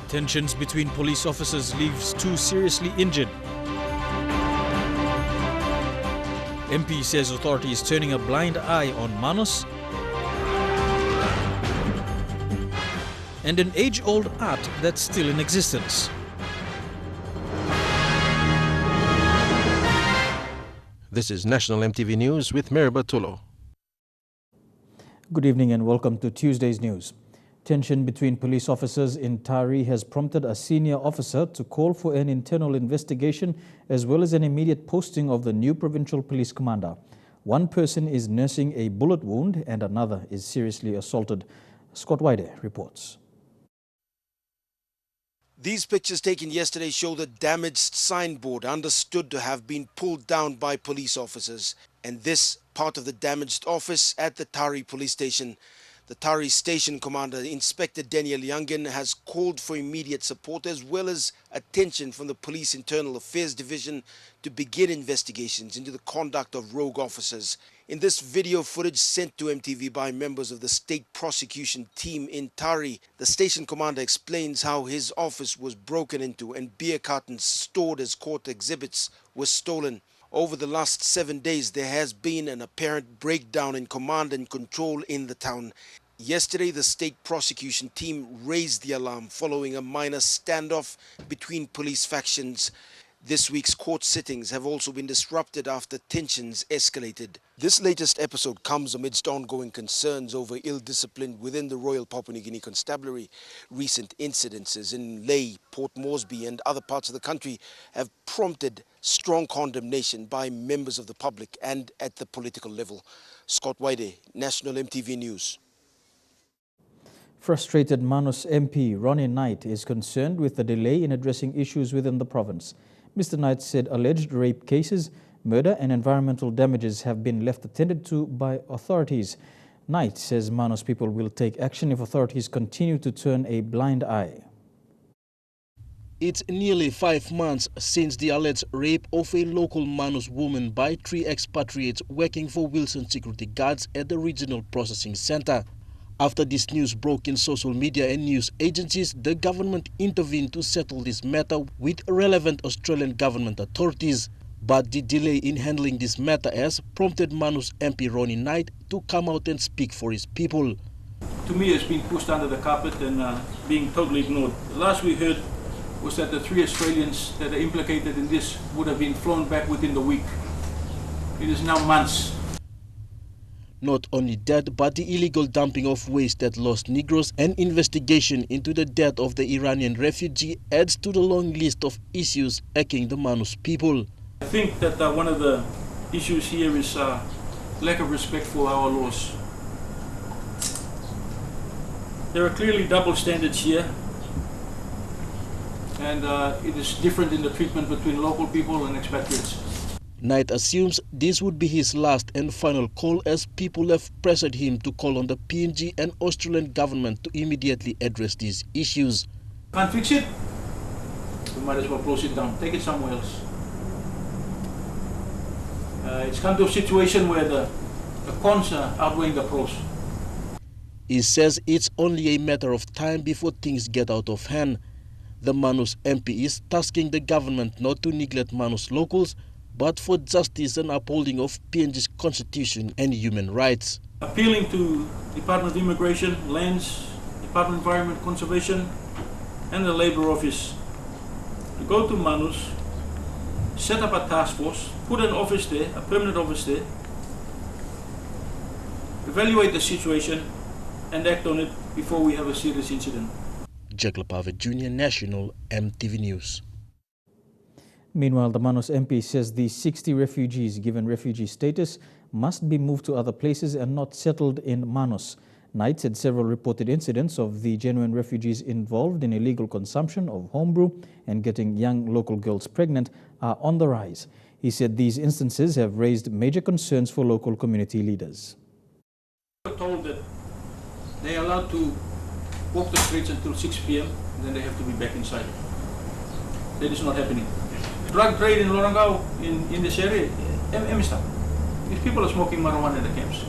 Tensions between police officers leaves two seriously injured. MP says authorities turning a blind eye on Manus. And an age-old art that's still in existence. This is National MTV News with Mary Bartolo. Good evening and welcome to Tuesday's news. Tension between police officers in TARI has prompted a senior officer to call for an internal investigation as well as an immediate posting of the new provincial police commander. One person is nursing a bullet wound and another is seriously assaulted. Scott Wide reports. These pictures taken yesterday show the damaged signboard understood to have been pulled down by police officers. And this part of the damaged office at the TARI police station. The TARI station commander, Inspector Daniel Youngin, has called for immediate support as well as attention from the Police Internal Affairs Division to begin investigations into the conduct of rogue officers. In this video footage sent to MTV by members of the state prosecution team in TARI, the station commander explains how his office was broken into and beer cartons stored as court exhibits were stolen. Over the last 7 days, there has been an apparent breakdown in command and control in the town. Yesterday, the state prosecution team raised the alarm following a minor standoff between police factions. This week's court sittings have also been disrupted after tensions escalated. This latest episode comes amidst ongoing concerns over ill discipline within the Royal Papua New Guinea Constabulary. Recent incidences in Lae, Port Moresby and other parts of the country have prompted strong condemnation by members of the public and at the political level. Scott Wide, National MTV News. Frustrated Manus MP Ronnie Knight is concerned with the delay in addressing issues within the province. Mr. Knight said alleged rape cases, murder and environmental damages have been left attended to by authorities. Knight says Manus people will take action if authorities continue to turn a blind eye. It's nearly 5 months since the alleged rape of a local Manus woman by 3 expatriates working for Wilson security guards at the Regional Processing Center. After this news broke in social media and news agencies, the government intervened to settle this matter with relevant Australian government authorities. But the delay in handling this matter has prompted Manus MP Ronnie Knight to come out and speak for his people. To me, it's been pushed under the carpet and being totally ignored. The last we heard was that the 3 Australians that are implicated in this would have been flown back within the week. It is now months. Not only that, but the illegal dumping of waste at Los Negros and investigation into the death of the Iranian refugee adds to the long list of issues aching the Manus people. I think that one of the issues here is lack of respect for our laws. There are clearly double standards here, and it is different in the treatment between local people and expatriates. Knight assumes this would be his last and final call as people have pressured him to call on the PNG and Australian government to immediately address these issues. Can't fix it? We might as well close it down, take it somewhere else. It's come to a situation where the cons are outweighing the pros. He says it's only a matter of time before things get out of hand. The Manus MP is tasking the government not to neglect Manus locals, but for justice and upholding of PNG's constitution and human rights. Appealing to Department of Immigration, Lands, Department of Environment Conservation and the Labour Office to go to Manus, set up a task force, put an office there, a permanent office there, evaluate the situation and act on it before we have a serious incident. Jack Lepave Jr., National MTV News. Meanwhile, the Manus MP says the 60 refugees given refugee status must be moved to other places and not settled in Manus. Knight said several reported incidents of the genuine refugees involved in illegal consumption of homebrew and getting young local girls pregnant are on the rise. He said these instances have raised major concerns for local community leaders. We were told that they are allowed to walk the streets until 6 p.m. and then they have to be back inside. That is not happening. Drug trade in Lorangau, in this area, stop. If people are smoking marijuana in the camps,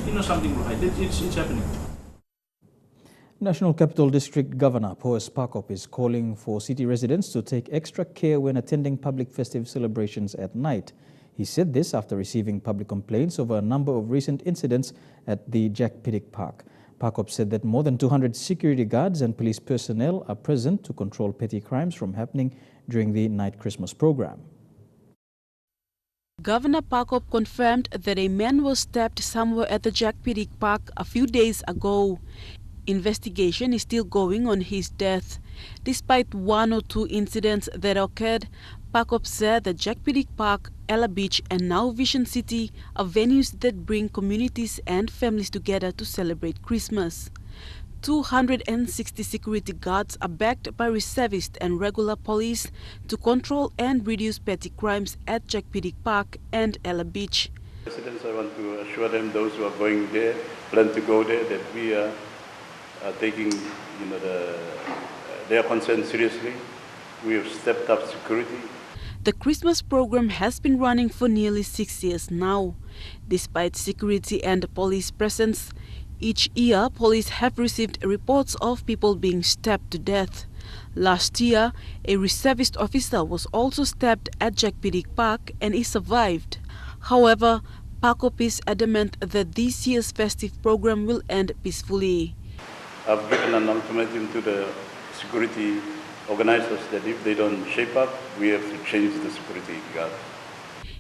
you know something will hide. It's happening. National Capital District Governor Poes Pakop is calling for city residents to take extra care when attending public festive celebrations at night. He said this after receiving public complaints over a number of recent incidents at the Jack Piddick Park. Pakop said that more than 200 security guards and police personnel are present to control petty crimes from happening during the night Christmas program. Governor Pakop confirmed that a man was stabbed somewhere at the Jack Piddick Park a few days ago. Investigation is still going on his death. Despite one or two incidents that occurred, Pakop said that Jack Piddick Park, Ella Beach and now Vision City are venues that bring communities and families together to celebrate Christmas. 260 security guards are backed by reservist and regular police to control and reduce petty crimes at Jack Piddick Park and Ella Beach. Residents, I want to assure them, those who are going there, plan to go there, that we are taking their concern seriously. We have stepped up security. The Christmas program has been running for nearly 6 years now. Despite security and police presence, each year police have received reports of people being stabbed to death. Last year, a reservist officer was also stabbed at Jack Piddick Park and he survived. However, Pakop is adamant that this year's festive program will end peacefully. I've given an ultimatum to the security organizers that if they don't shape up, we have to change the security guard.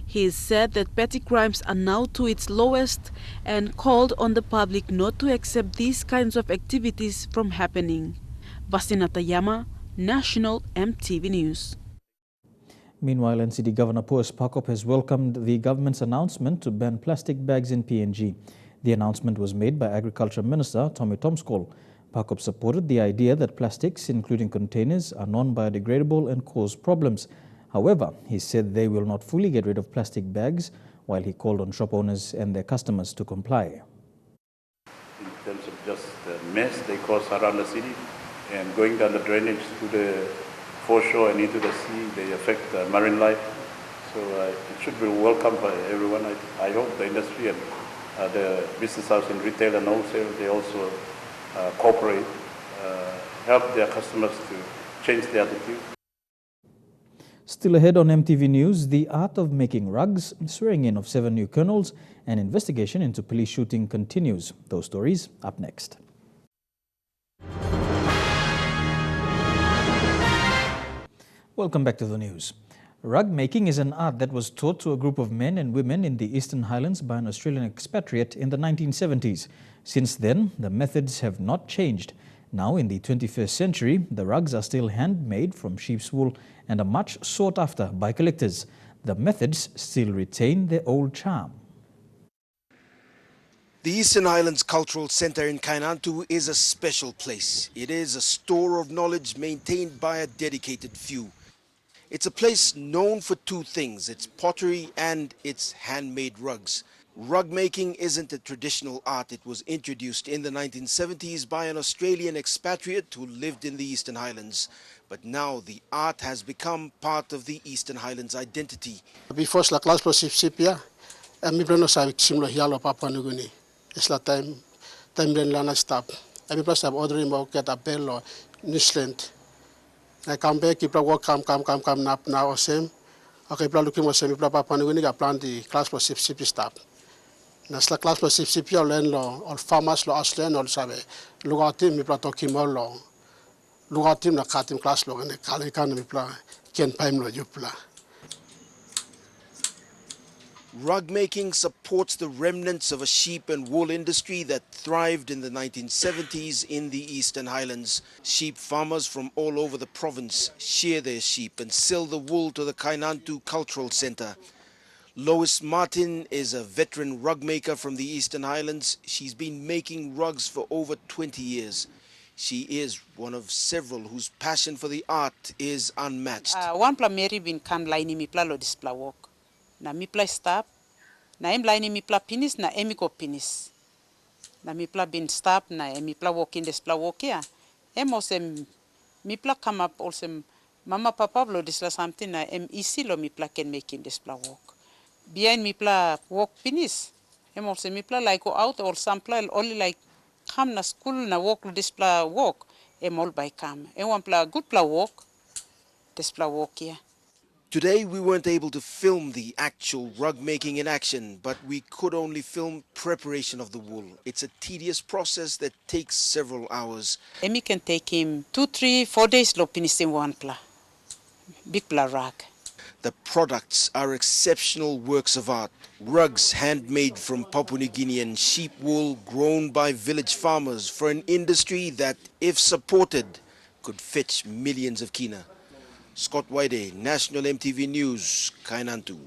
He said that petty crimes are now to its lowest and called on the public not to accept these kinds of activities from happening. Vasina Tayama, National MTV News. Meanwhile, NCD Governor Poes Pakop has welcomed the government's announcement to ban plastic bags in PNG. The announcement was made by Agriculture Minister Tommy Tomskol. Pakop supported the idea that plastics, including containers, are non-biodegradable and cause problems. However, he said they will not fully get rid of plastic bags, while he called on shop owners and their customers to comply. In terms of just the mess they cause around the city and going down the drainage to the foreshore and into the sea, they affect marine life. So it should be welcomed by everyone. I hope the industry and the business house and retail and wholesale, they also cooperate, help their customers to change their attitude. Still ahead on MTV News, the art of making rugs, swearing in of 7 new colonels, and investigation into police shooting continues. Those stories up next. Welcome back to the news. Rug making is an art that was taught to a group of men and women in the Eastern Highlands by an Australian expatriate in the 1970s. Since then, the methods have not changed. Now, in the 21st century, the rugs are still handmade from sheep's wool and are much sought after by collectors. The methods still retain their old charm. The Eastern Highlands Cultural Centre in Kainantu is a special place. It is a store of knowledge maintained by a dedicated few. It's a place known for two things, its pottery and its handmade rugs. Rug making isn't a traditional art. It was introduced in the 1970s by an Australian expatriate who lived in the Eastern Highlands. But now the art has become part of the Eastern Highlands identity. Before la class posipia, mi plano sabe simlo hialo Papua New Guinea. Es la time ben lana stop. Mi plano sabe ordering mo get a bell or Newsland. I come back, you plano work come now or same. Okay, plano looking mo same plano Papua New Guinea ga plan the class posipia stop. Nas la class posipia len lo or farmers lo aslen or sabe. Lugatim mi plano tokimo lo. Lugatim na katim class lo ne kalikan mi plano ken paim lo jupla. Rug making supports the remnants of a sheep and wool industry that thrived in the 1970s in the Eastern Highlands. Sheep farmers from all over the province shear their sheep and sell the wool to the Kainantu Cultural Centre. Lois Martin is a veteran rug maker from the Eastern Highlands. She's been making rugs for over 20 years. She is one of several whose passion for the art is unmatched. One pla Mary bin kan laini mi pla lo displa walk. Na mi pla stop. Na em laini mi pla pinis na emi ko pinis. Na mi pla bin stop na emi pla walk in displa walk ya. Em also mi pla come up also mama papa lo disla something na em easy lo mi pla can make in displa walk. Behind mi pla walk pinis. Em also mi pla like go out or some pla only like kam na school na walk lo displa walk e mol by kam. E wan pla good pla walk displa walk here. Today we weren't able to film the actual rug making in action, but we could only film preparation of the wool. It's a tedious process that takes several hours. Emi can take him 2, 3, 4 days lo finish in one pla. Big pla rug. The products are exceptional works of art. Rugs handmade from Papua New Guinean sheep wool grown by village farmers for an industry that, if supported, could fetch millions of kina. Scott Waide, National MTV News, Kainantu.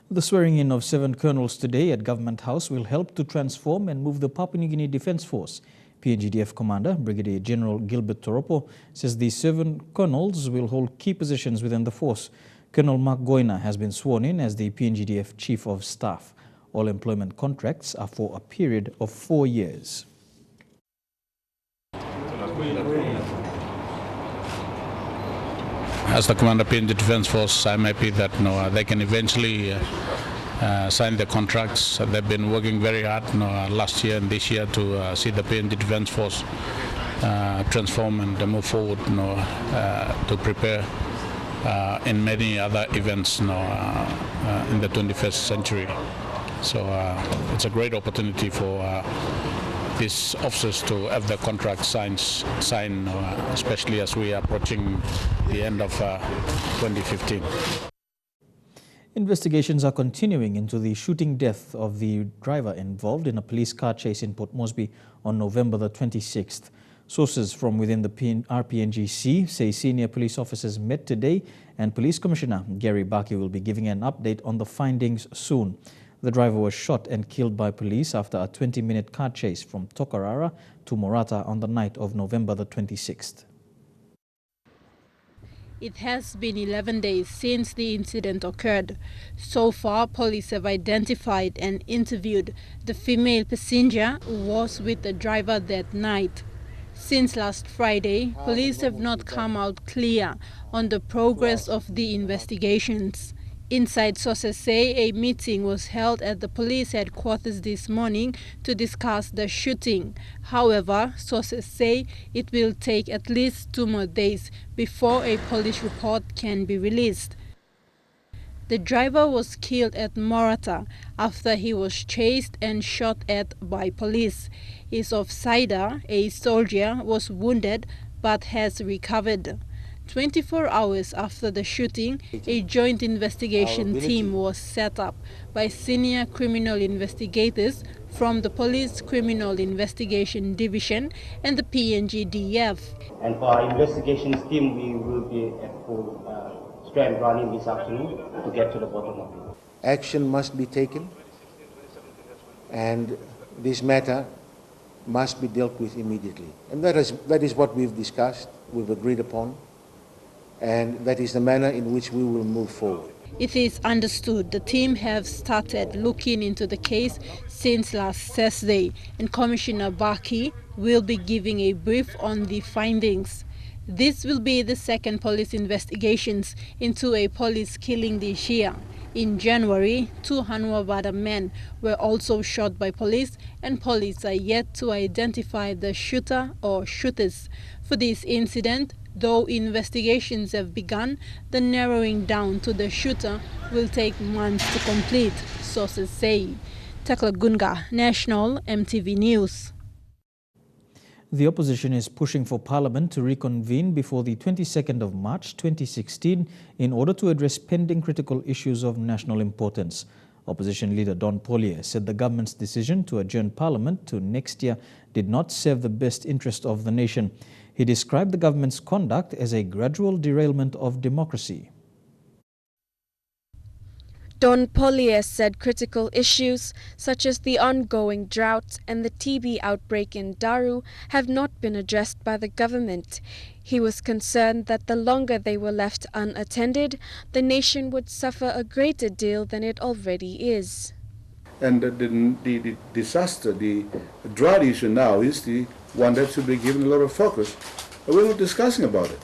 The swearing-in of 7 colonels today at Government House will help to transform and move the Papua New Guinea Defence Force. PNGDF Commander Brigadier General Gilbert Toropo says the 7 colonels will hold key positions within the force. Colonel Mark Goina has been sworn in as the PNGDF Chief of Staff. All employment contracts are for a period of 4 years. As the Commander of the Defence Force, I'm happy that they can eventually sign the contracts. They've been working very hard last year and this year to see the PNG Defence Force transform and move forward to prepare in many other events in the 21st century. So it's a great opportunity for these officers to have the contract signed, especially as we are approaching the end of 2015. Investigations are continuing into the shooting death of the driver involved in a police car chase in Port Moresby on November the 26th. Sources from within the RPNGC say senior police officers met today and Police Commissioner Gary Baki will be giving an update on the findings soon. The driver was shot and killed by police after a 20-minute car chase from Tokarara to Morata on the night of November the 26th. It has been 11 days since the incident occurred. So far, police have identified and interviewed the female passenger who was with the driver that night. Since last Friday, police have not come out clear on the progress of the investigations. Inside sources say a meeting was held at the police headquarters this morning to discuss the shooting. However, sources say it will take at least 2 more days before a police report can be released. The driver was killed at Morata after he was chased and shot at by police. His offsider, a soldier, was wounded but has recovered. 24 hours after the shooting, a joint investigation team was set up by senior criminal investigators from the Police Criminal Investigation Division and the PNGDF. And for our investigations team, we will be at full strength running this afternoon to get to the bottom of it. Action must be taken, and this matter must be dealt with immediately. And that is what we've discussed, we've agreed upon. And that is the manner in which we will move forward. It is understood the team have started looking into the case since last Thursday, and Commissioner Baki will be giving a brief on the findings. This will be the second police investigations into a police killing this year. In January, 2 Hanwabada men were also shot by police, and police are yet to identify the shooter or shooters. For this incident, though investigations have begun, the narrowing down to the shooter will take months to complete, sources say. Tekla Gunga, National MTV News. The opposition is pushing for Parliament to reconvene before the 22nd of March 2016 in order to address pending critical issues of national importance. Opposition leader Don Pollier said the government's decision to adjourn Parliament to next year did not serve the best interest of the nation. He described the government's conduct as a gradual derailment of democracy. Don Pollier said critical issues such as the ongoing drought and the TB outbreak in Daru have not been addressed by the government. He was concerned that the longer they were left unattended, the nation would suffer a greater deal than it already is. And the disaster, the drought issue now is the one that should be given a lot of focus. But we're not discussing about it.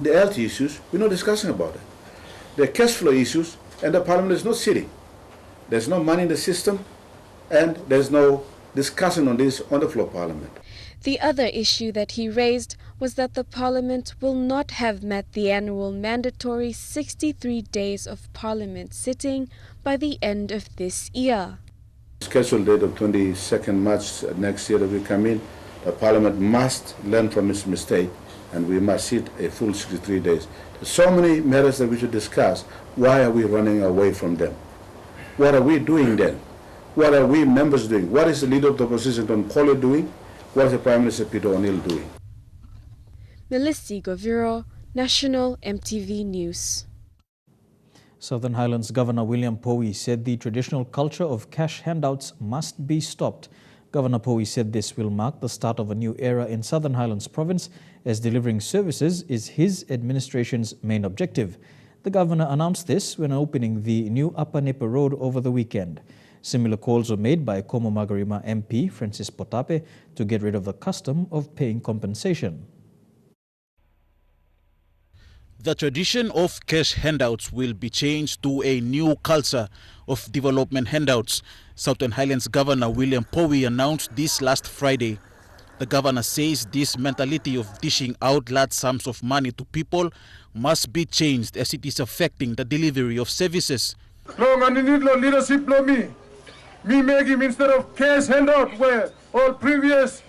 The health issues, we're not discussing about it. The cash flow issues, and the Parliament is not sitting. There's no money in the system, and there's no discussion on this on the floor of Parliament. The other issue that he raised was that the Parliament will not have met the annual mandatory 63 days of Parliament sitting by the end of this year. Scheduled date of 22nd March next year that we come in, the Parliament must learn from its mistake and we must sit a full 63 days. There's so many matters that we should discuss. Why are we running away from them? What are we doing then? What are we members doing? What is the leader of the opposition, Don Polo, doing? What is the Prime Minister, Peter O'Neill, doing? Melissa Goviro, National MTV News. Southern Highlands Governor William Powie said the traditional culture of cash handouts must be stopped. Governor Powie said this will mark the start of a new era in Southern Highlands Province, as delivering services is his administration's main objective. The governor announced this when opening the new Upper Nipper Road over the weekend. Similar calls were made by Como Magarima MP Francis Potape to get rid of the custom of paying compensation. The tradition of cash handouts will be changed to a new culture of development handouts. Southern Highlands Governor William Powie announced this last Friday. The governor says this mentality of dishing out large sums of money to people must be changed, as it is affecting the delivery of services. Leadership me make him instead of cash handout where all previous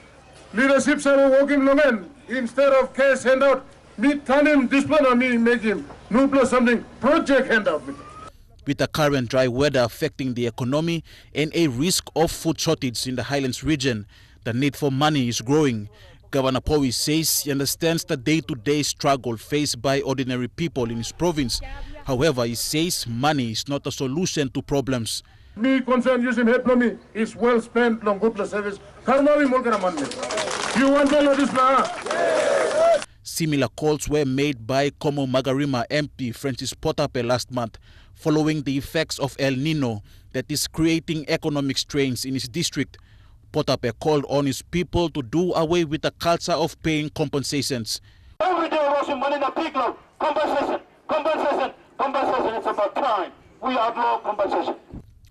leaderships are working long instead of cash handout. Me turn him display on me make him new plus something project handout. With the current dry weather affecting the economy and a risk of food shortage in the Highlands region, the need for money is growing. Governor Powie says he understands the day-to-day struggle faced by ordinary people in his province. However, he says money is not a solution to problems. Me concern using help me is well spent long good service. You want to this now? Similar calls were made by Como Magarima MP Francis Potape last month, following the effects of El Nino that is creating economic strains in his district. Potape called on his people to do away with the culture of paying compensations. Every day washing money in a pig load. Compensation. It's about time. We outlaw compensation.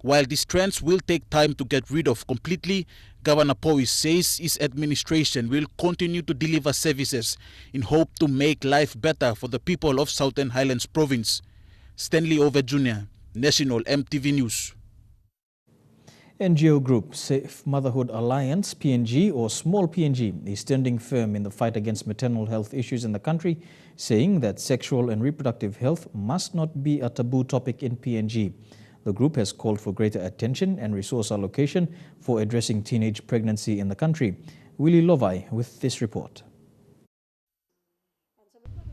While these trends will take time to get rid of completely, Governor Powie says his administration will continue to deliver services in hope to make life better for the people of Southern Highlands Province. Stanley Ove Jr., National MTV News. NGO group Safe Motherhood Alliance, PNG, or Small PNG, is standing firm in the fight against maternal health issues in the country, saying that sexual and reproductive health must not be a taboo topic in PNG. The group has called for greater attention and resource allocation for addressing teenage pregnancy in the country. Willie Lovai with this report.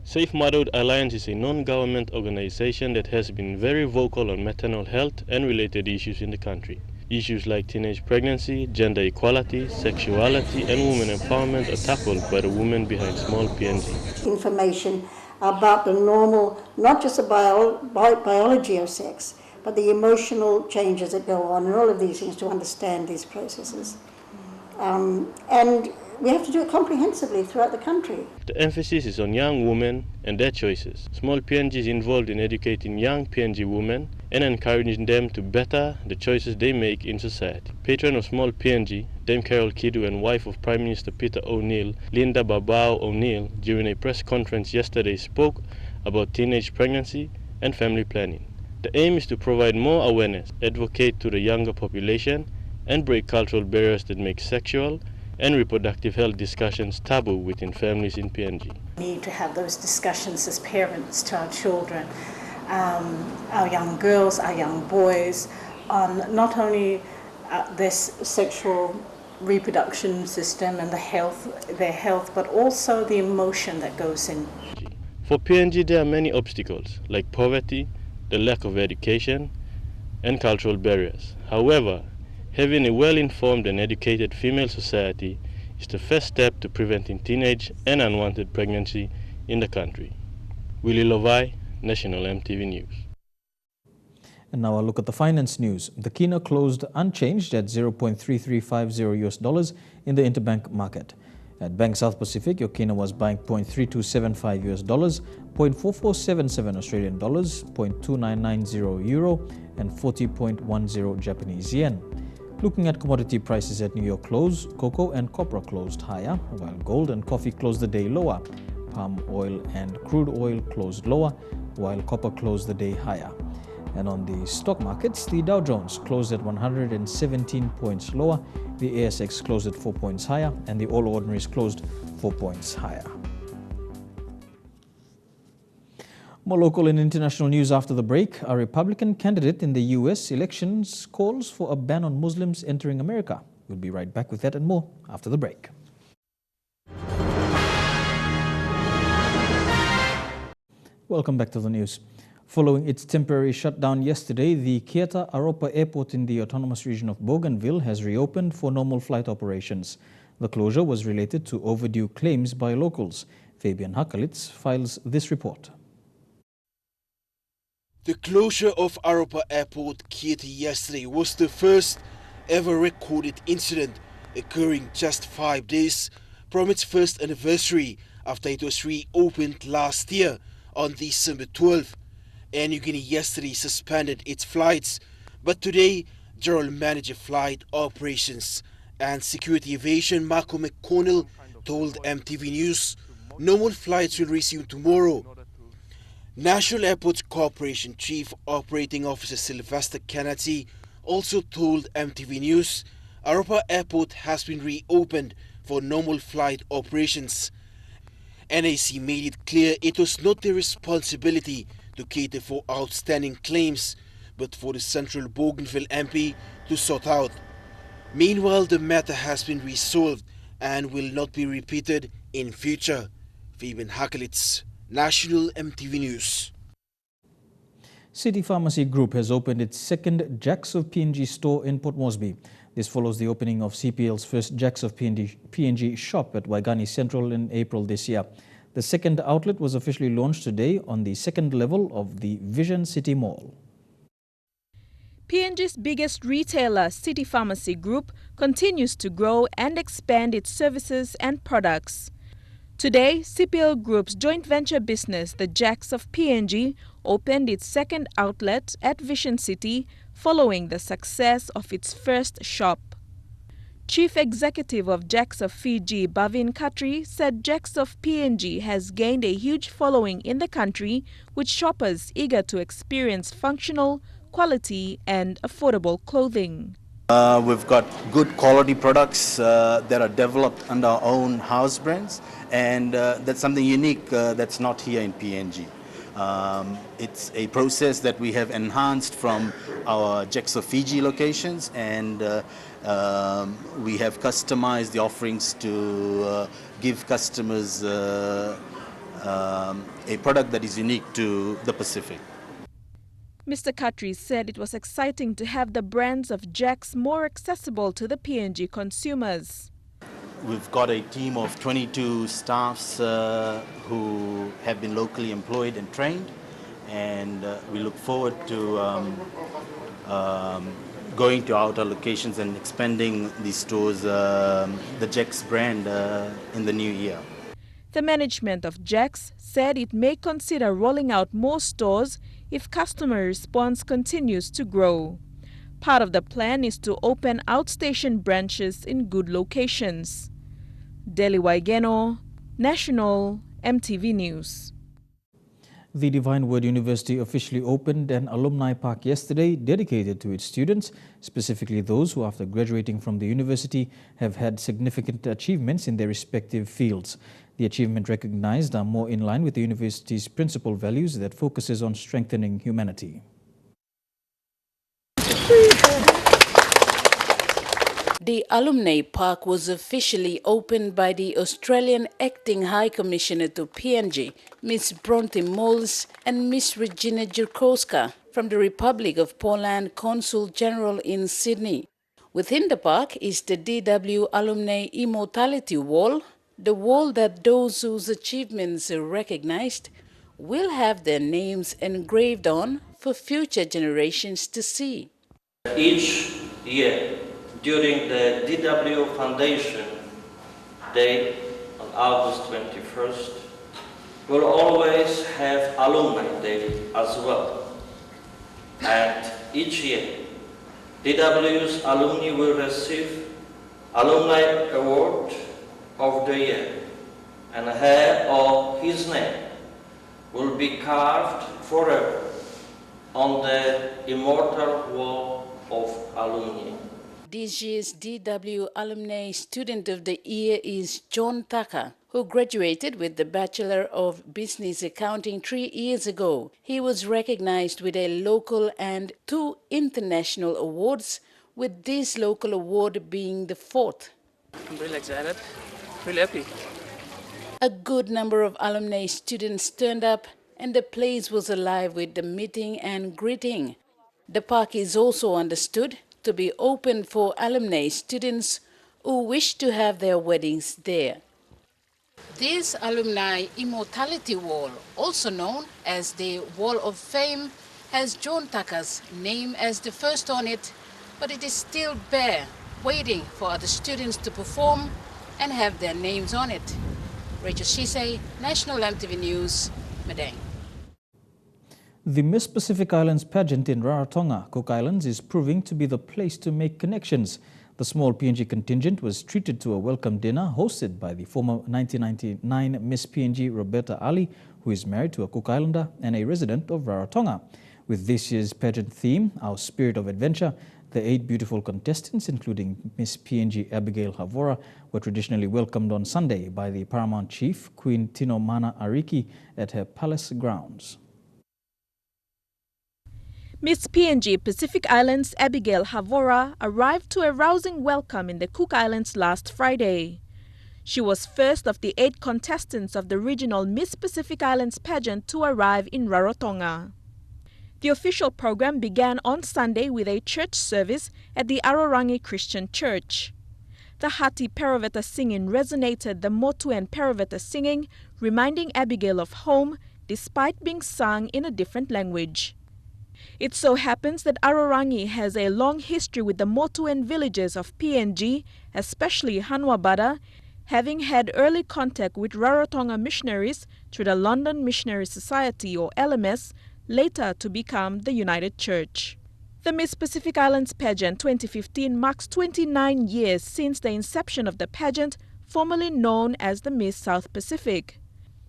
Safe Motherhood Alliance is a non-government organization that has been very vocal on maternal health and related issues in the country. Issues like teenage pregnancy, gender equality, sexuality and women empowerment are tackled by the women behind Small PNG. Information about the normal, not just the biology of sex, but the emotional changes that go on and all of these things to understand these processes. And we have to do it comprehensively throughout the country. The emphasis is on young women and their choices. Small PNG is involved in educating young PNG women and encouraging them to better the choices they make in society. Patron of Small PNG, Dame Carol Kidu and wife of Prime Minister Peter O'Neill, Linda Babao O'Neill, during a press conference yesterday spoke about teenage pregnancy and family planning. The aim is to provide more awareness, advocate to the younger population, and break cultural barriers that make sexual and reproductive health discussions taboo within families in PNG. We need to have those discussions as parents to our children, our young girls, our young boys, on not only their sexual reproduction system and their health, but also the emotion that goes in. For PNG, there are many obstacles like poverty, the lack of education, and cultural barriers. However, having a well-informed and educated female society is the first step to preventing teenage and unwanted pregnancy in the country. Willie Lovai, National MTV News. And now a look at the finance news. The kina closed unchanged at $0.3350 in the interbank market. At Bank South Pacific, your kina was buying $0.3275 $0.4477 Australian dollars, $0.2990 euro, and 40.10 Japanese yen. Looking at commodity prices at New York close, cocoa and copra closed higher, while gold and coffee closed the day lower. Palm oil and crude oil closed lower, while copper closed the day higher. And on the stock markets, the Dow Jones closed at 117 points lower, the ASX closed at 4 points higher, and the All Ordinaries closed 4 points higher. More local and international news after the break. A Republican candidate in the US elections calls for a ban on Muslims entering America. We'll be right back with that and more after the break. Welcome back to the news. Following its temporary shutdown yesterday, the Kieta Aropa Airport in the autonomous region of Bougainville has reopened for normal flight operations. The closure was related to overdue claims by locals. Fabian Hakalitz files this report. The closure of Aropa Airport Kieta yesterday was the first ever recorded incident, occurring just 5 days from its first anniversary after it was reopened last year on December 12th. Air Niugini yesterday suspended its flights, but today General Manager Flight Operations and Security Aviation Marco McConnell told MTV News normal flights will resume tomorrow. National Airports Corporation Chief Operating Officer Sylvester Kennedy also told MTV News Aropa Airport has been reopened for normal flight operations. NAC made it clear it was not their responsibility to cater for outstanding claims, but for the Central Bougainville MP to sort out. Meanwhile, the matter has been resolved and will not be repeated in future. Fabian Hakalitz, National MTV News. City Pharmacy Group has opened its second Jacks of PNG store in Port Moresby. This follows the opening of CPL's first Jacks of PNG shop at Waigani Central in April this year. The second outlet was officially launched today on the second level of the Vision City Mall. PNG's biggest retailer, City Pharmacy Group, continues to grow and expand its services and products. Today, CPL Group's joint venture business, the Jacks of PNG, opened its second outlet at Vision City following the success of its first shop. Chief Executive of Jacks of Fiji, Bhavin Khatri, said Jacks of PNG has gained a huge following in the country, with shoppers eager to experience functional, quality and affordable clothing. We've got good quality products that are developed under our own house brands, and that's something unique that's not here in PNG. It's a process that we have enhanced from our Jacks of Fiji locations, and we have customized the offerings to give customers a product that is unique to the Pacific. Mr. Khatri said it was exciting to have the brands of Jacks more accessible to the PNG consumers. We've got a team of 22 staffs who have been locally employed and trained, and we look forward to going to outer locations and expanding these stores, the Jacks brand, in the new year. The management of Jacks said it may consider rolling out more stores if customer response continues to grow. Part of the plan is to open outstation branches in good locations. Deli Waigeno, National MTV News. The Divine Word University officially opened an alumni park yesterday dedicated to its students, specifically those who, after graduating from the university, have had significant achievements in their respective fields. The achievement recognized are more in line with the university's principal values that focuses on strengthening humanity. The Alumni Park was officially opened by the Australian Acting High Commissioner to PNG, Ms. Bronte Moles, and Ms. Regina Jurkowska from the Republic of Poland Consul General in Sydney. Within the park is the DW Alumni Immortality Wall, the wall that those whose achievements are recognized will have their names engraved on for future generations to see. Each year, during the DW Foundation Day on August 21st, we'll always have Alumni Day as well. And each year, DW's alumni will receive Alumni Award of the Year, and her or his name will be carved forever on the immortal wall of alumni. This year's DW Alumni Student of the Year is John Tucker, who graduated with the Bachelor of Business Accounting 3 years ago. He was recognized with a local and 2 international awards, with this local award being the 4th. I'm really excited, really happy. A good number of alumni students turned up, and the place was alive with the meeting and greeting. The park is also understood to be open for alumni students who wish to have their weddings there. This Alumni Immortality Wall, also known as the Wall of Fame, has John Tucker's name as the first on it, but it is still bare, waiting for other students to perform and have their names on it. Rachel Shise, National MTV News, Madang. The Miss Pacific Islands pageant in Rarotonga, Cook Islands, is proving to be the place to make connections. The small PNG contingent was treated to a welcome dinner hosted by the former 1999 Miss PNG Roberta Ali, who is married to a Cook Islander and a resident of Rarotonga. With this year's pageant theme, Our Spirit of Adventure, the 8 beautiful contestants, including Miss PNG Abigail Havora, were traditionally welcomed on Sunday by the Paramount Chief, Queen Tinomana Ariki, at her palace grounds. Miss PNG Pacific Islands Abigail Havora arrived to a rousing welcome in the Cook Islands last Friday. She was first of the 8 contestants of the regional Miss Pacific Islands pageant to arrive in Rarotonga. The official program began on Sunday with a church service at the Ararangi Christian Church. The hearty Peroveta singing resonated the Motu and Peroveta singing, reminding Abigail of home despite being sung in a different language. It so happens that Ararangi has a long history with the Motu and villages of PNG, especially Hanwabada, having had early contact with Rarotonga missionaries through the London Missionary Society, or LMS, later to become the United Church. The Miss Pacific Islands pageant 2015 marks 29 years since the inception of the pageant, formerly known as the Miss South Pacific.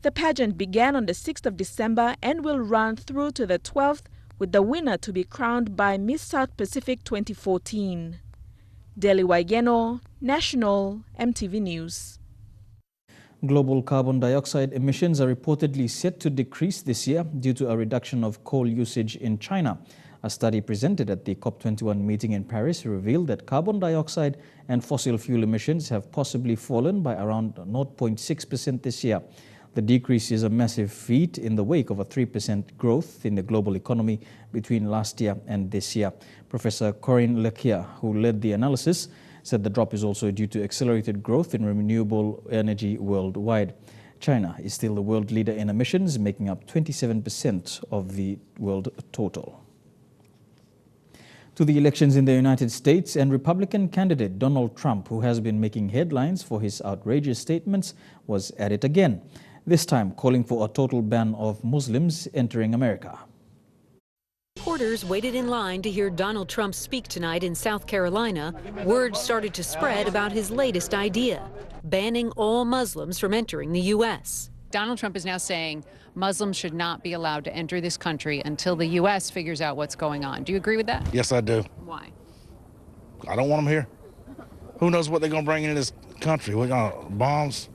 The pageant began on the 6th of December and will run through to the 12th, with the winner to be crowned by Miss South Pacific 2014. Deli Waigeno, National MTV News. Global carbon dioxide emissions are reportedly set to decrease this year due to a reduction of coal usage in China. A study presented at the COP21 meeting in Paris revealed that carbon dioxide and fossil fuel emissions have possibly fallen by around 0.6% this year. The decrease is a massive feat in the wake of a 3% growth in the global economy between last year and this year. Professor Corinne Leclerc, who led the analysis, said the drop is also due to accelerated growth in renewable energy worldwide. China is still the world leader in emissions, making up 27% of the world total. To the elections in the United States, and Republican candidate Donald Trump, who has been making headlines for his outrageous statements, was at it again, this time calling for a total ban of Muslims entering America. Reporters waited in line to hear Donald Trump speak tonight in South Carolina. Word started to spread about his latest idea, banning all Muslims from entering the U.S. Donald Trump is now saying Muslims should not be allowed to enter this country until the U.S. figures out what's going on. Do you agree with that? Yes, I do. Why? I don't want them here. Who knows what they're going to bring into this country? What, bombs?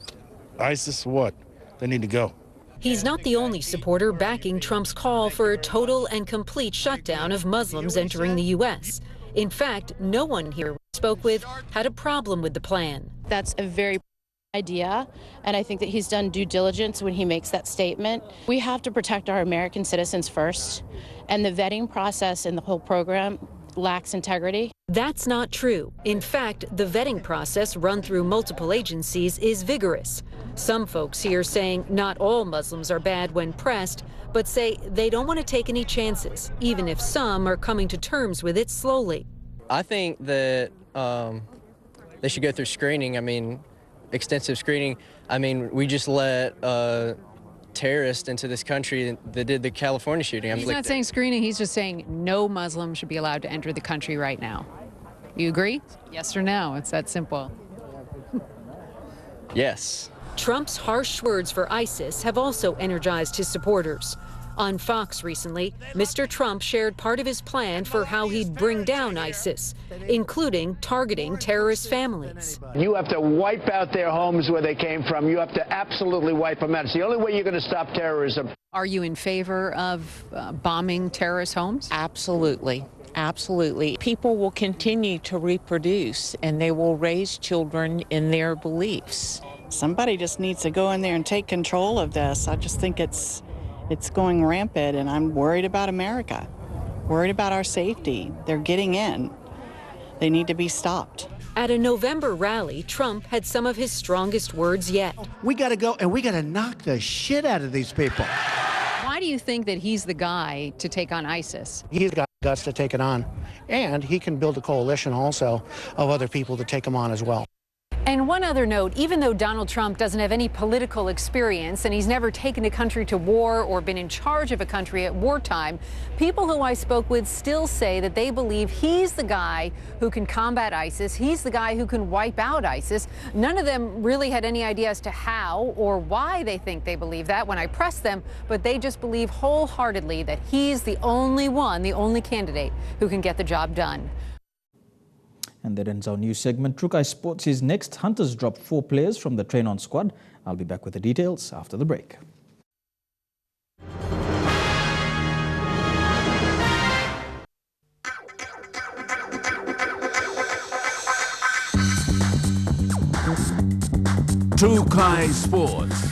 ISIS? What? They need to go. He's not the only supporter backing Trump's call for a total and complete shutdown of Muslims entering the U.S. In fact, no one here we spoke with had a problem with the plan. That's a very idea, and I think that he's done due diligence when he makes that statement. We have to protect our American citizens first, and the vetting process and the whole program lacks integrity. That's not true. In fact, the vetting process run through multiple agencies is vigorous. Some folks here saying not all Muslims are bad when pressed, but say they don't want to take any chances, even if some are coming to terms with it slowly. I think that they should go through screening. I mean, extensive screening. I mean, we just let terrorists into this country that did the California shooting. He's not saying screening, he's just saying no Muslim should be allowed to enter the country right now. You agree? Yes or no? It's that simple. Yes. Trump's harsh words for ISIS have also energized his supporters. On Fox recently, Mr. Trump shared part of his plan for how he'd bring down ISIS, including targeting terrorist families. You have to wipe out their homes where they came from. You have to absolutely wipe them out. It's the only way you're going to stop terrorism. Are you in favor of bombing terrorist homes? Absolutely. Absolutely. People will continue to reproduce and they will raise children in their beliefs. Somebody just needs to go in there and take control of this. I just think it's going rampant, and I'm worried about America, worried about our safety. They're getting in. They need to be stopped. At a November rally, Trump had some of his strongest words yet. We got to go and we got to knock the shit out of these people. Why do you think that he's the guy to take on ISIS? He's got guts to take it on, and he can build a coalition also of other people to take him on as well. And one other note, even though Donald Trump doesn't have any political experience and he's never taken a country to war or been in charge of a country at wartime, people who I spoke with still say that they believe he's the guy who can combat ISIS. He's the guy who can wipe out ISIS. None of them really had any idea as to how or why they think they believe that when I pressed them, but they just believe wholeheartedly that he's the only one, the only candidate who can get the job done. And that ends our news segment. Trukai Sports is next. Hunters dropped 4 players from the train-on squad. I'll be back with the details after the break. Trukai Sports.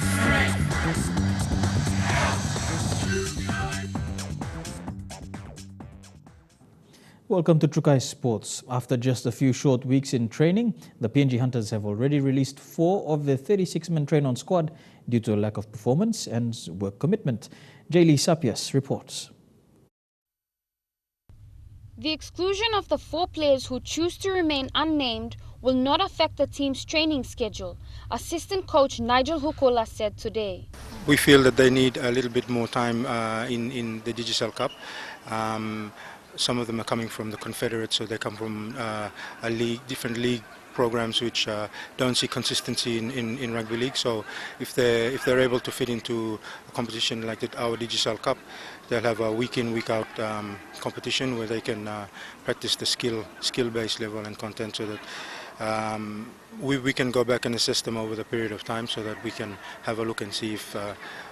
Welcome to Trukai Sports. After just a few short weeks in training, the PNG Hunters have already released 4 of their 36-man train-on squad due to a lack of performance and work commitment. Jaylee Sapias reports. The exclusion of the 4 players who choose to remain unnamed will not affect the team's training schedule, assistant coach Nigel Hukula said today. We feel that they need a little bit more time in the Digicel Cup. Some of them are coming from the Confederate, so they come from different league programs which don't see consistency in rugby league. So if they're able to fit into a competition like our Digicel Cup, they'll have a week in, week out competition where they can practice the skill-based level and content, so that we can go back and assess them over the period of time, so that we can have a look and see if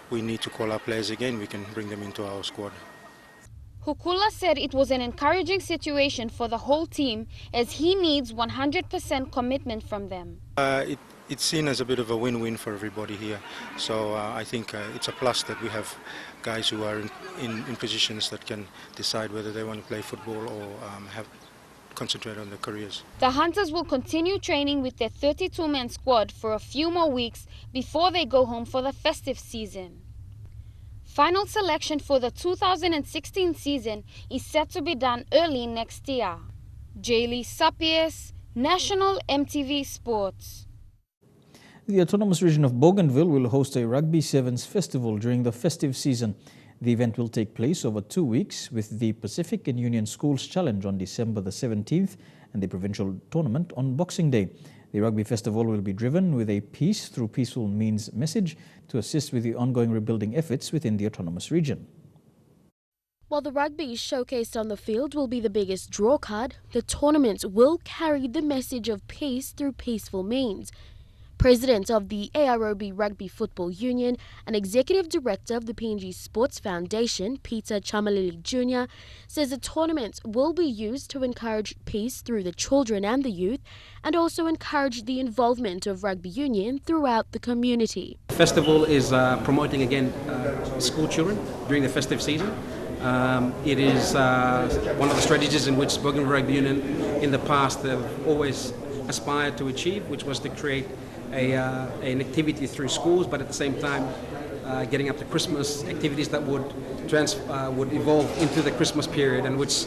we need to call our players again, we can bring them into our squad. Hukula said it was an encouraging situation for the whole team as he needs 100% commitment from them. It's seen as a bit of a win-win for everybody here. So I think it's a plus that we have guys who are in positions that can decide whether they want to play football or concentrate on their careers. The Hunters will continue training with their 32-man squad for a few more weeks before they go home for the festive season. Final selection for the 2016 season is set to be done early next year. Jaylee Sapies, National MTV Sports. The Autonomous Region of Bougainville will host a Rugby Sevens festival during the festive season. The event will take place over 2 weeks, with the Pacific and Union Schools Challenge on December the 17th and the provincial tournament on Boxing Day. The Rugby Festival will be driven with a Peace Through Peaceful Means message to assist with the ongoing rebuilding efforts within the Autonomous Region. While the rugby showcased on the field will be the biggest draw card, the tournament will carry the message of peace through peaceful means. President of the AROB Rugby Football Union and Executive Director of the PNG Sports Foundation, Peter Chamalili Jr., says the tournament will be used to encourage peace through the children and the youth, and also encourage the involvement of rugby union throughout the community. The festival is promoting again school children during the festive season. It is one of the strategies in which Bougainville Rugby Union in the past have always aspired to achieve, which was to create an activity through schools, but at the same time getting up to Christmas activities that would evolve into the Christmas period, and which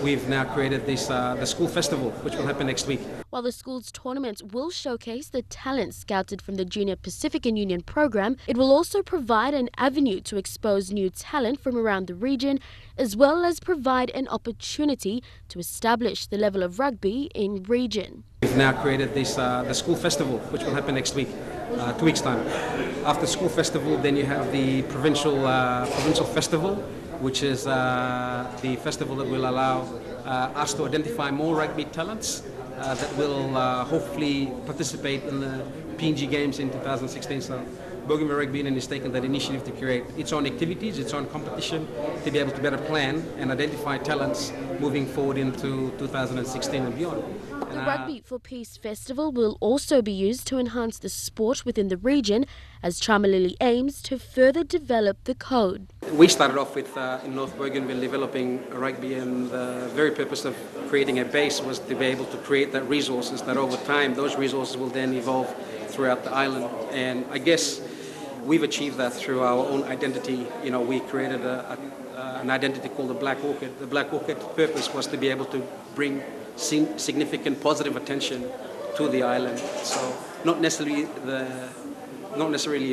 we've now created this the school festival, which will happen next week. While the school's tournaments will showcase the talent scouted from the Junior Pacific and Union program, it will also provide an avenue to expose new talent from around the region, as well as provide an opportunity to establish the level of rugby in region. We've now created this the school festival, which will happen next week, 2 weeks' time. After school festival, then you have the provincial festival, which is the festival that will allow us to identify more rugby talents that will hopefully participate in the PNG Games in 2016. So Bougainville Rugby Union has taken that initiative to create its own activities, its own competition, to be able to better plan and identify talents moving forward into 2016 and beyond. The Rugby for Peace Festival will also be used to enhance the sport within the region, as Chamalili aims to further develop the code. We started off with in North Bougainville developing rugby, and the very purpose of creating a base was to be able to create that resources that over time those resources will then evolve throughout the island. And I guess we've achieved that through our own identity. You know, we created an identity called the Black Orchid. The Black Orchid purpose was to be able to bring significant positive attention to the island. So not necessarily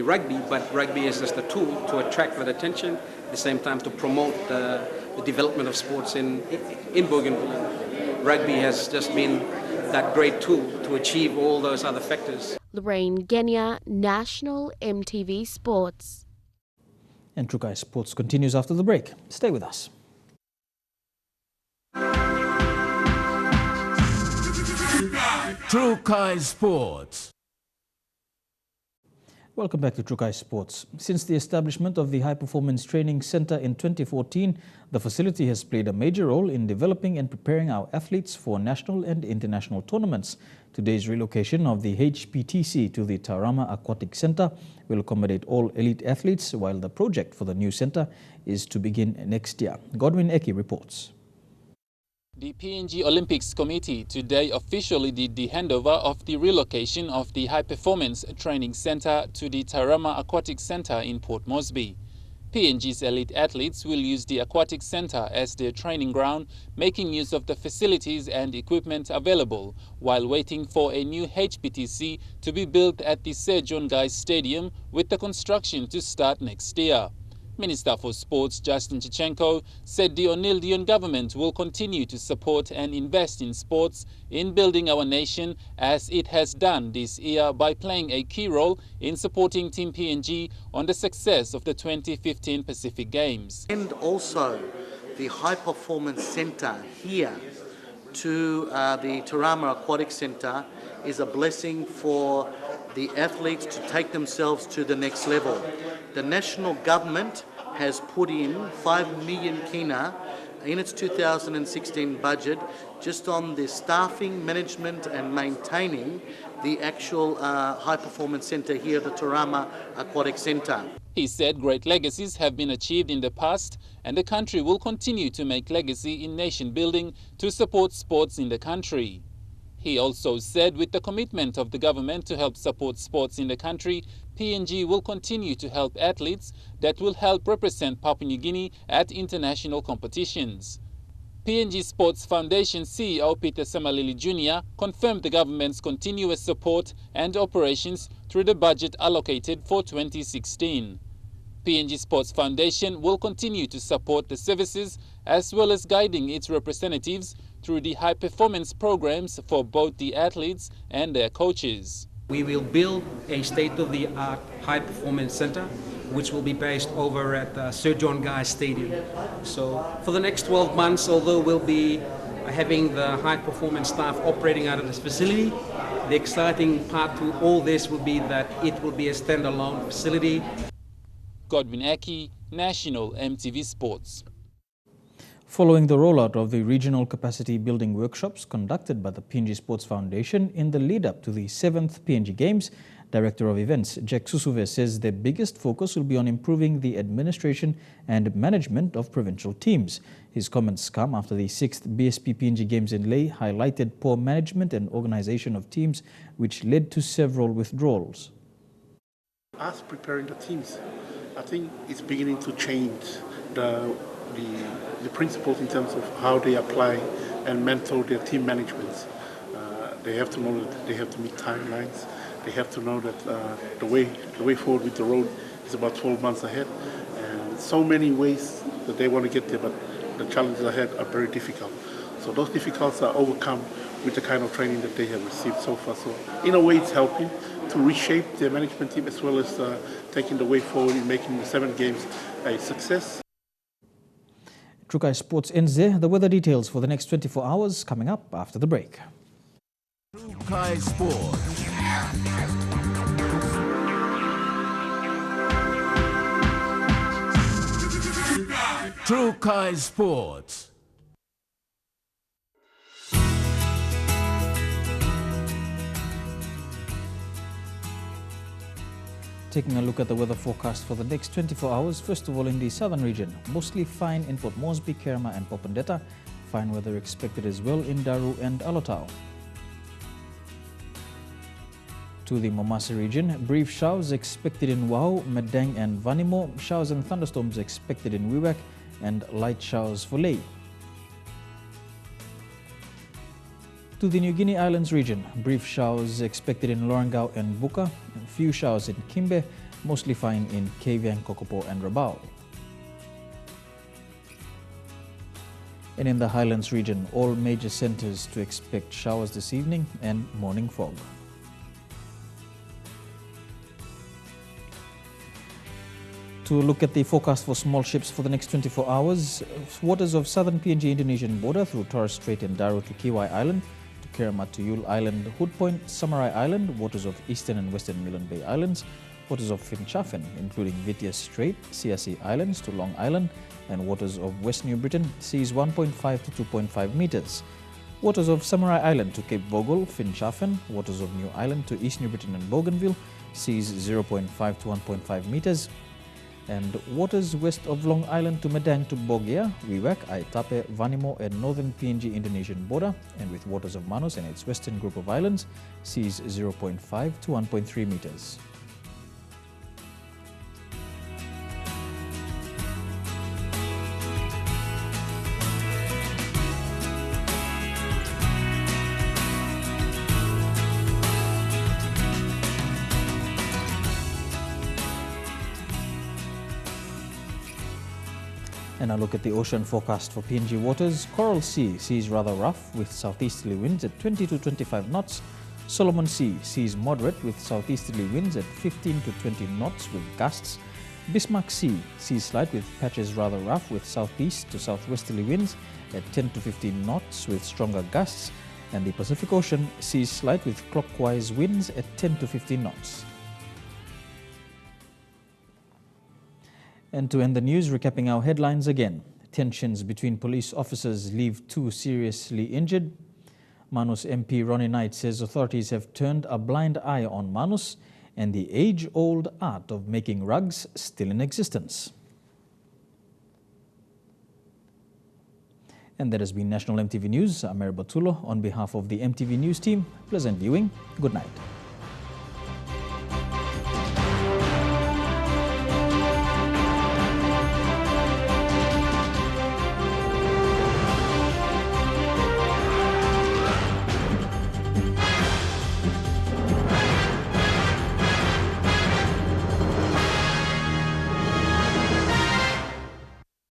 rugby, but rugby is just a tool to attract that attention, at the same time to promote the development of sports in Bougainville. Rugby has just been that great tool to achieve all those other factors. Lorraine Genia, National MTV Sports. And Trukai Sports continues after the break. Stay with us. Trukai Sports. Welcome back to Trukai Sports. Since the establishment of the High Performance Training Centre in 2014, the facility has played a major role in developing and preparing our athletes for national and international tournaments. Today's relocation of the HPTC to the Tarama Aquatic Centre will accommodate all elite athletes, while the project for the new centre is to begin next year. Godwin Eki reports. The PNG Olympics Committee today officially did the handover of the relocation of the High Performance Training Centre to the Tarama Aquatic Centre in Port Moresby. PNG's elite athletes will use the Aquatic Centre as their training ground, making use of the facilities and equipment available, while waiting for a new HPTC to be built at the Sir John Guy Stadium, with the construction to start next year. Minister for Sports Justin Chichenko said the O'Neill Dion government will continue to support and invest in sports in building our nation, as it has done this year by playing a key role in supporting Team PNG on the success of the 2015 Pacific Games. And also the High Performance Centre here to the Tarama Aquatic Centre is a blessing for the athletes to take themselves to the next level. The national government has put in 5 million kina in its 2016 budget just on the staffing, management and maintaining the actual high performance centre here at the Tarama Aquatic Centre. He said great legacies have been achieved in the past, and the country will continue to make legacy in nation building to support sports in the country. He also said with the commitment of the government to help support sports in the country, PNG will continue to help athletes that will help represent Papua New Guinea at international competitions. PNG Sports Foundation CEO Peter Samalili Jr. confirmed the government's continuous support and operations through the budget allocated for 2016. PNG Sports Foundation will continue to support the services as well as guiding its representatives through the high performance programs for both the athletes and their coaches. We will build a state-of-the-art high performance centre, which will be based over at Sir John Guy Stadium. So for the next 12 months, although we'll be having the high performance staff operating out of this facility, the exciting part to all this will be that it will be a standalone facility. Godwin Aki, National MTV Sports. Following the rollout of the regional capacity building workshops conducted by the PNG Sports Foundation in the lead-up to the 7th PNG Games, Director of Events Jack Susuve says their biggest focus will be on improving the administration and management of provincial teams. His comments come after the 6th BSP PNG Games in Lae highlighted poor management and organisation of teams, which led to several withdrawals. Us preparing the teams, I think it's beginning to change the the principles in terms of how they apply and mentor their team management. They have to know that they have to meet timelines. They have to know that the way forward with the road is about 12 months ahead. And so many ways that they want to get there, but the challenges ahead are very difficult. So those difficulties are overcome with the kind of training that they have received so far. So in a way, it's helping to reshape their management team as well as taking the way forward in making the 7 games a success. Trukai Sports ends there. The weather details for the next 24 hours coming up after the break. Trukai Sports. Trukai Sports. Taking a look at the weather forecast for the next 24 hours, first of all in the southern region, mostly fine in Port Moresby, Kerma and Popondetta. Fine weather expected as well in Daru and Alotau. To the Momasa region, brief showers expected in Wau, Medang and Vanimo, showers and thunderstorms expected in Wewak and light showers for Lae. To the New Guinea Islands region, brief showers expected in Lorengau and Buka, a few showers in Kimbe, mostly fine in Kavieng, Kokopo and Rabaul. And in the Highlands region, all major centres to expect showers this evening and morning fog. To look at the forecast for small ships for the next 24 hours, waters of southern PNG Indonesian border through Torres Strait and Daru to Kiwai Island, to Kerma to Yule Island, Hood Point, Samarai Island, waters of eastern and western Milne Bay Islands, waters of Finchafen, including Vitias Strait, CRC Islands to Long Island, and waters of West New Britain, seas 1.5 to 2.5 meters. Waters of Samarai Island to Cape Bogle, Finchafen, waters of New Island to East New Britain and Bougainville, seas 0.5 to 1.5 meters. And waters west of Long Island to Medang to Bogia, Wewak, Aitape, Vanimo and northern PNG Indonesian border, and with waters of Manus and its western group of islands, seas 0.5 to 1.3 meters. And a look at the ocean forecast for PNG waters. Coral Sea, seas rather rough with southeasterly winds at 20 to 25 knots. Solomon Sea, seas moderate with southeasterly winds at 15 to 20 knots with gusts. Bismarck Sea, seas slight with patches rather rough with southeast to southwesterly winds at 10 to 15 knots with stronger gusts. And the Pacific Ocean, seas slight with clockwise winds at 10 to 15 knots. And to end the news, recapping our headlines again. Tensions between police officers leave 2 seriously injured. Manus MP Ronnie Knight says authorities have turned a blind eye on Manus and the age-old art of making rugs still in existence. And that has been National MTV News. I'm Mary Batulo. On behalf of the MTV News team, pleasant viewing. Good night.